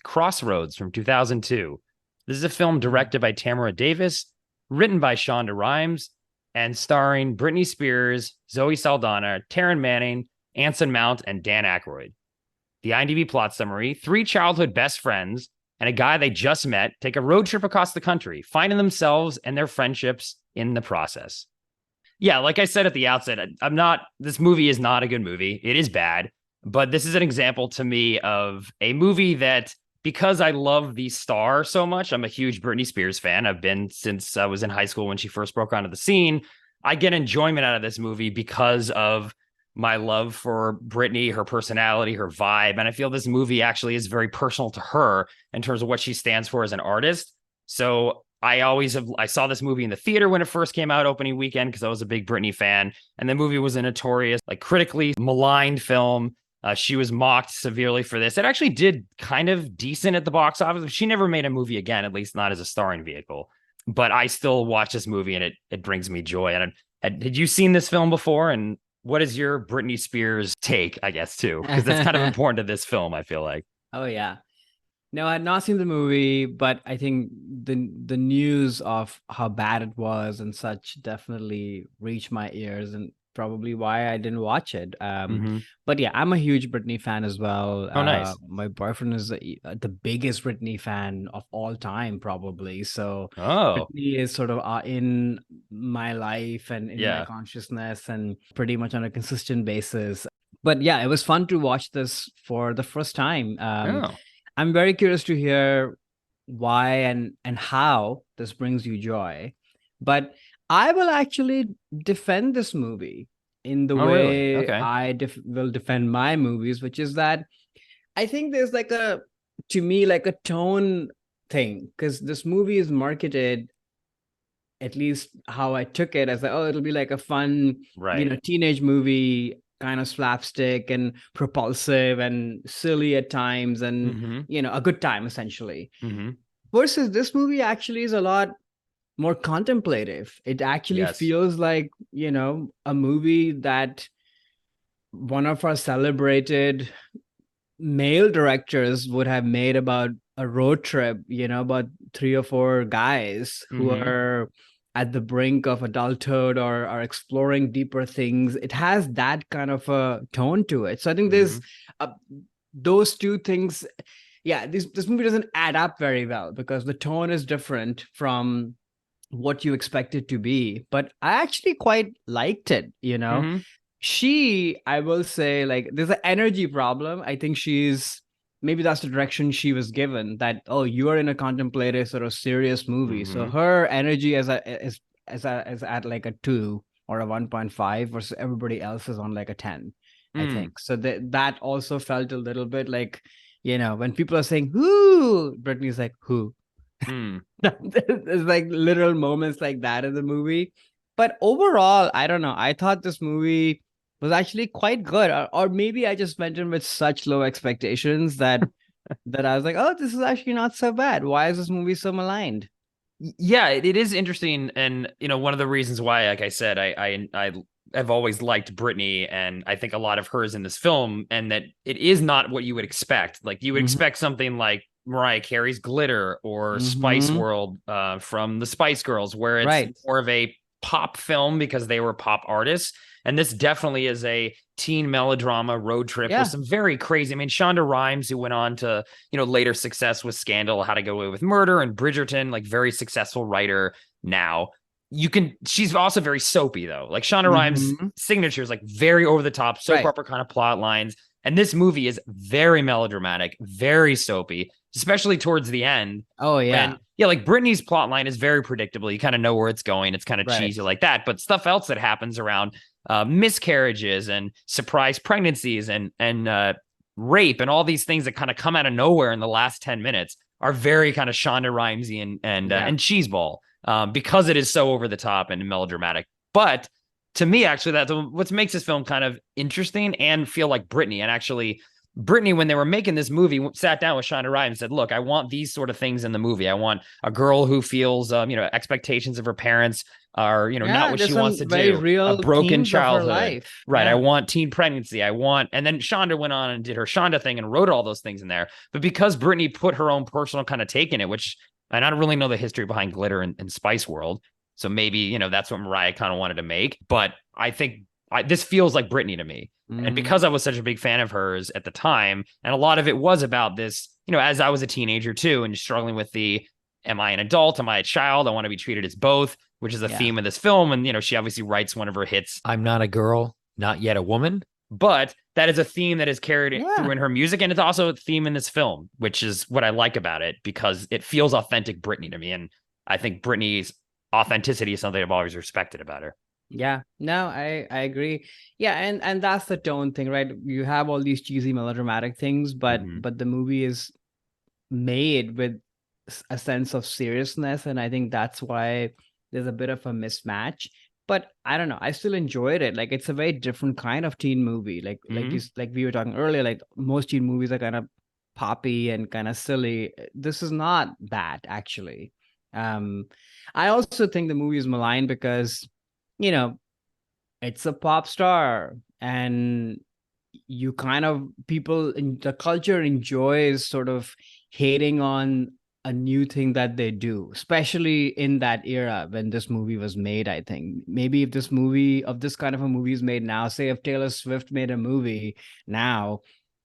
Crossroads from 2002. This is a film directed by Tamara Davis, written by Shonda Rhimes, and starring Britney Spears, Zoe Saldana, Taryn Manning, Anson Mount, and Dan Aykroyd. The IMDb plot summary: three childhood best friends and a guy they just met take a road trip across the country, finding themselves and their friendships in the process. Yeah, like I said at the outset, this movie is not a good movie. It is bad, but this is an example to me of a movie that, because I love the star so much, I'm a huge Britney Spears fan. I've been since I was in high school when she first broke onto the scene. I get enjoyment out of this movie because of my love for Britney, her personality, her vibe. And I feel this movie actually is very personal to her in terms of what she stands for as an artist. So I saw this movie in the theater when it first came out opening weekend because I was a big Britney fan. And the movie was a notorious, like critically maligned film. She was mocked severely for this. It actually did kind of decent at the box office. She never made a movie again, at least not as a starring vehicle. But I still watch this movie and it brings me joy. And had you seen this film before? And what is your Britney Spears take, I guess, too? Because that's kind of important to this film, I feel like. Oh, yeah. No, I had not seen the movie, but I think the news of how bad it was and such definitely reached my ears, and probably why I didn't watch it. But yeah, I'm a huge Britney fan as well. Oh, nice. My boyfriend is the biggest Britney fan of all time, probably. So Oh, Britney is sort of in my life and in my consciousness, and pretty much on a consistent basis. But yeah, it was fun to watch this for the first time. I'm very curious to hear why and how this brings you joy. But I will actually defend this movie in the way really? Okay. I will defend my movies, which is that I think there's to me, a tone thing, because this movie is marketed, at least how I took it, as it'll be like a fun, teenage movie, kind of slapstick and propulsive and silly at times, and a good time essentially. Versus this movie actually is a lot more contemplative. It actually feels like, a movie that one of our celebrated male directors would have made about a road trip, about 3 or 4 guys who are at the brink of adulthood or are exploring deeper things. It has that kind of a tone to it. So I think there's those two things. Yeah, this movie doesn't add up very well because the tone is different from what you expect it to be. But I actually quite liked it, I will say, there's an energy problem. I think maybe that's the direction she was given, that, you are in a contemplative sort of serious movie. So her energy is at like a 2 or a 1.5 versus everybody else is on like a 10, I think. So that also felt a little bit like, when people are saying, who, Brittany's like, who? There's like literal moments like that in the movie. But overall, I don't know. I thought this movie was actually quite good. Or maybe I just went in with such low expectations that I was like, oh, this is actually not so bad. Why is this movie so maligned? Yeah, it is interesting. And, one of the reasons why, like I said, I've always liked Britney, and I think a lot of hers in this film, and that it is not what you would expect. Like you would expect something like Mariah Carey's Glitter or Spice World from the Spice Girls, where it's more of a pop film because they were pop artists. And this definitely is a teen melodrama road trip with some very crazy. I mean, Shonda Rhimes, who went on to, later success with Scandal, How to Get Away with Murder, and Bridgerton, like very successful writer now. She's also very soapy though. Like Shonda Rhimes' signature is like very over the top, soap opera kind of plot lines. And this movie is very melodramatic, very soapy, especially towards the end. Oh, yeah. And like Britney's plot line is very predictable. You kind of know where it's going. It's kind of cheesy like that. But stuff else that happens around miscarriages and surprise pregnancies and rape and all these things that kind of come out of nowhere in the last 10 minutes are very kind of Shonda Rhimesy and cheeseball because it is so over the top and melodramatic. But to me, actually, that's what makes this film kind of interesting and feel like Britney. And actually, Britney, when they were making this movie, sat down with Shonda Rhimes and said, look, I want these sort of things in the movie. I want a girl who feels, expectations of her parents are, not Yeah, what there's she wants to some very do. A real broken themes of her childhood. life. Right. I Yeah. want teen pregnancy. And then Shonda went on and did her Shonda thing and wrote all those things in there. But because Brittany put her own personal kind of take in it, and I don't really know the history behind glitter and Spice World. So maybe, that's what Mariah kind of wanted to make. But I think this feels like Britney to me. And Mm, because I was such a big fan of hers at the time, and a lot of it was about this, as I was a teenager too, and struggling with am I an adult? Am I a child? I want to be treated as both, which is a yeah. theme of this film. And, she obviously writes one of her hits, I'm not a girl, not yet a woman. but that is a theme that is carried Yeah. through in her music. And it's also a theme in this film, which is what I like about it, because it feels authentic Britney to me. And I think Britney's authenticity is something I've always respected about her. Yeah, no, I agree. Yeah, and that's the tone thing, right? You have all these cheesy melodramatic things, but Mhm. the movie is made with a sense of seriousness, and I think that's why there's a bit of a mismatch. But I don't know, I still enjoyed it. Like, it's a very different kind of teen movie. Like like we were talking earlier, like most teen movies are kind of poppy and kind of silly. This is not that, actually. I also think the movie is maligned because, you know, it's a pop star, and you kind of, people in the culture enjoys sort of hating on a new thing that they do, especially in that era when this movie was made. I think maybe if this kind of a movie is made now, say if Taylor Swift made a movie now,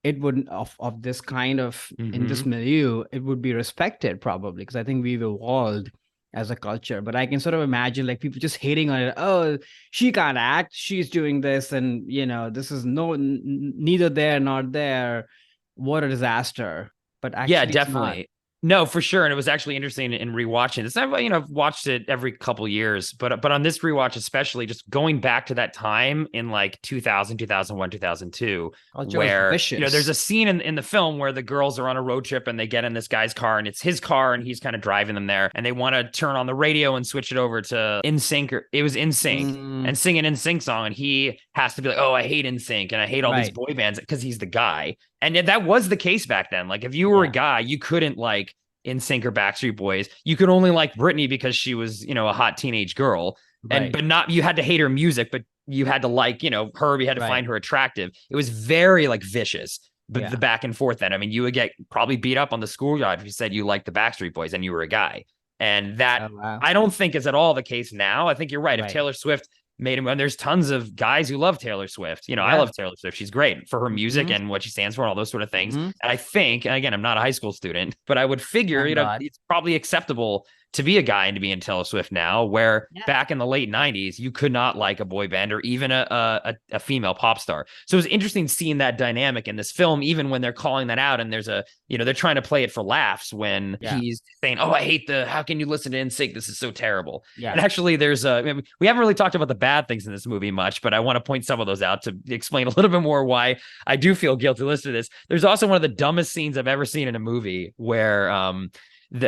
it wouldn't, of this kind of, in this milieu, it would be respected probably, because I think we've evolved as a culture. But I can sort of imagine like people just hating on it. Oh, she can't act, she's doing this, and this is neither there nor there. What a disaster. But actually, Yeah, it's not. definitely. No, for sure. And it was actually interesting in rewatching this. I've watched it every couple years, but on this rewatch, especially just going back to that time in like 2000, 2001, 2002, Culture was where, vicious. there's a scene in the film where the girls are on a road trip and they get in this guy's car, and it's his car and he's kind of driving them there, and they want to turn on the radio and switch it over to NSYNC, or it was NSYNC, and sing an NSYNC song. And he has to be like, oh, I hate NSYNC and I hate all these Right. boy bands, because he's the guy. And yet that was the case back then. Like, if you were a guy, you couldn't like NSYNC or Backstreet Boys. You could only like Britney because she was, a hot teenage girl. And Right. but not, you had to hate her music, but you had to like, her, you had to Right. find her attractive. It was very like vicious, but Yeah. the back and forth then. I mean, you would get probably beat up on the schoolyard if you said you liked the Backstreet Boys and you were a guy. And that, Oh, wow. I don't think is at all the case now. I think you're right. If Right. Taylor Swift made him, and there's tons of guys who love Taylor Swift. I Yeah. love Taylor Swift. She's great for her music Mhm. and what she stands for and all those sort of things. Mhm. And I think, and again, I'm not a high school student, but I would figure, Thank God. it's probably acceptable to be a guy and to be in Taylor Swift now, where Yeah. back in the late 90s, you could not like a boy band or even a female pop star. So it was interesting seeing that dynamic in this film, even when they're calling that out and there's they're trying to play it for laughs when he's saying, oh, I hate how can you listen to NSYNC? This is so terrible. Yeah. And actually there's we haven't really talked about the bad things in this movie much, but I want to point some of those out to explain a little bit more why I do feel guilty listening to this. There's also one of the dumbest scenes I've ever seen in a movie where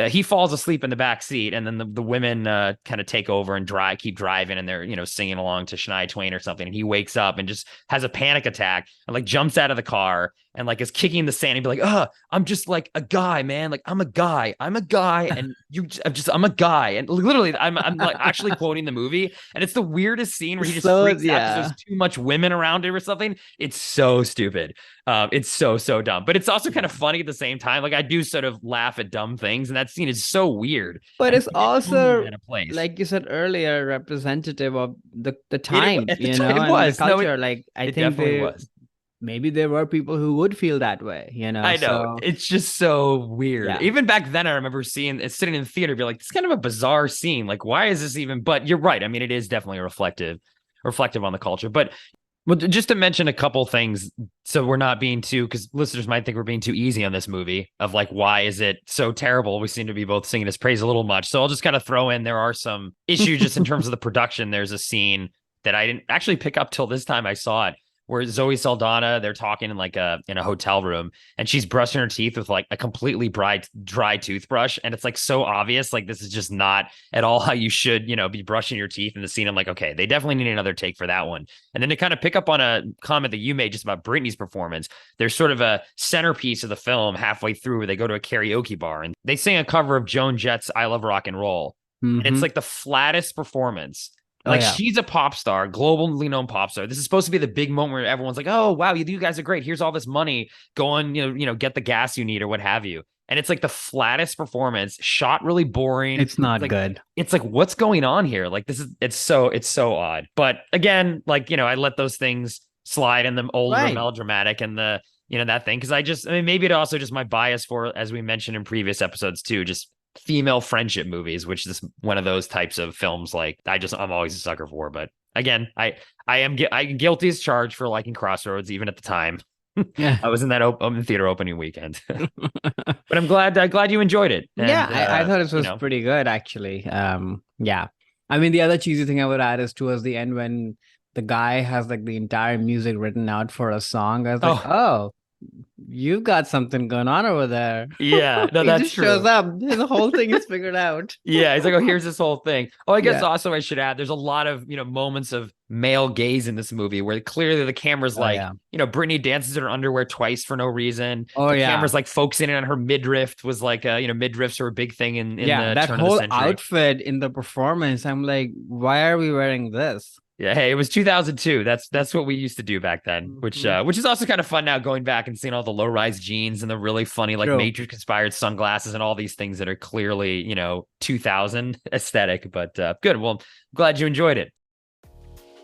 he falls asleep in the back seat, and then the women kind of take over and keep driving, and they're singing along to Shania Twain or something, and he wakes up and just has a panic attack and like jumps out of the car and like is kicking the sand and be like, I'm just like a guy, man, like I'm a guy, and I'm a guy, and literally I'm like actually quoting the movie, and it's the weirdest scene where he just freaks out because there's too much women around him or something. It's so stupid. It's so dumb, but it's also kind of funny at the same time. Like, I do sort of laugh at dumb things, and that scene is so weird. But it's totally also, out of place. like you said earlier, representative of the time, At the and time it was. the No, culture. Like, I it think definitely was. maybe there were people who would feel that way, I know. So, It's just so weird. Yeah. Even back then, I remember sitting in the theater, be like, "It's kind of a bizarre scene. Like, why is this even?" But you're right. I mean, it is definitely reflective on the culture. But just to mention a couple things, so we're not being too, because listeners might think we're being too easy on this movie. Of like, why is it so terrible? We seem to be both singing his praise a little much. So I'll just kind of throw in, there are some issues just in terms of the production. There's a scene that I didn't actually pick up till this time I saw it, where Zoe Saldana, they're talking in like in a hotel room, and she's brushing her teeth with like a completely dry toothbrush, and it's like so obvious, like this is just not at all how you should be brushing your teeth in the scene. I'm like, okay, they definitely need another take for that one. And then to kind of pick up on a comment that you made just about Britney's performance, there's sort of a centerpiece of the film halfway through where they go to a karaoke bar and they sing a cover of Joan Jett's "I Love Rock and Roll." And it's Mhm. like the flattest performance. Oh, Like yeah. she's a pop star, globally known pop star. This is supposed to be the big moment where everyone's like, "Oh wow, you guys are great. Here's all this money. Go on, get the gas you need or what have you." And it's like the flattest performance, shot really boring. It's not like good. it's like what's going on here? Like this is it's so odd. But again, like I let those things slide in the old Right. melodramatic and the that thing because I mean maybe it also just my bias for, as we mentioned in previous episodes too, just female friendship movies, which is one of those types of films like I'm always a sucker for. But again, I guilty as charged for liking Crossroads even at the time. Yeah. I was in that open theater opening weekend. But I'm glad you enjoyed it. And, Yeah, I thought it was pretty good actually. Yeah. I mean, the other cheesy thing I would add is towards the end when the guy has like the entire music written out for a song. I was like, oh, you've got something going on over there. Yeah, no, He that's just true. shows up. The whole thing is figured out. Yeah, he's like, oh, here's this whole thing. Oh, I guess Yeah. also I should add, there's a lot of moments of male gaze in this movie where clearly the camera's Oh, like, yeah. Brittany dances in her underwear twice for no reason. Oh, the yeah. camera's like focusing in on her midriff was like, midriffs are a big thing in Yeah, the that turn whole of the century. outfit in the performance, I'm like, why are we wearing this? Yeah, hey, it was 2002. That's what we used to do back then, which is also kind of fun now going back and seeing all the low-rise jeans and the really funny like True. Matrix inspired sunglasses and all these things that are clearly 2000 aesthetic. But good. Well, glad you enjoyed it.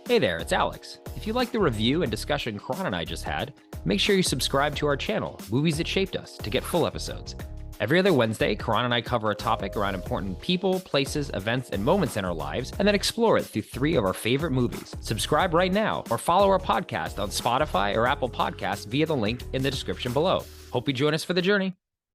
Hey there, it's Alex. If you like the review and discussion Karan and I just had, make sure you subscribe to our channel, Movies That Shaped Us, to get full episodes. Every other Wednesday, Karan and I cover a topic around important people, places, events, and moments in our lives, and then explore it through 3 of our favorite movies. Subscribe right now, or follow our podcast on Spotify or Apple Podcasts via the link in the description below. Hope you join us for the journey.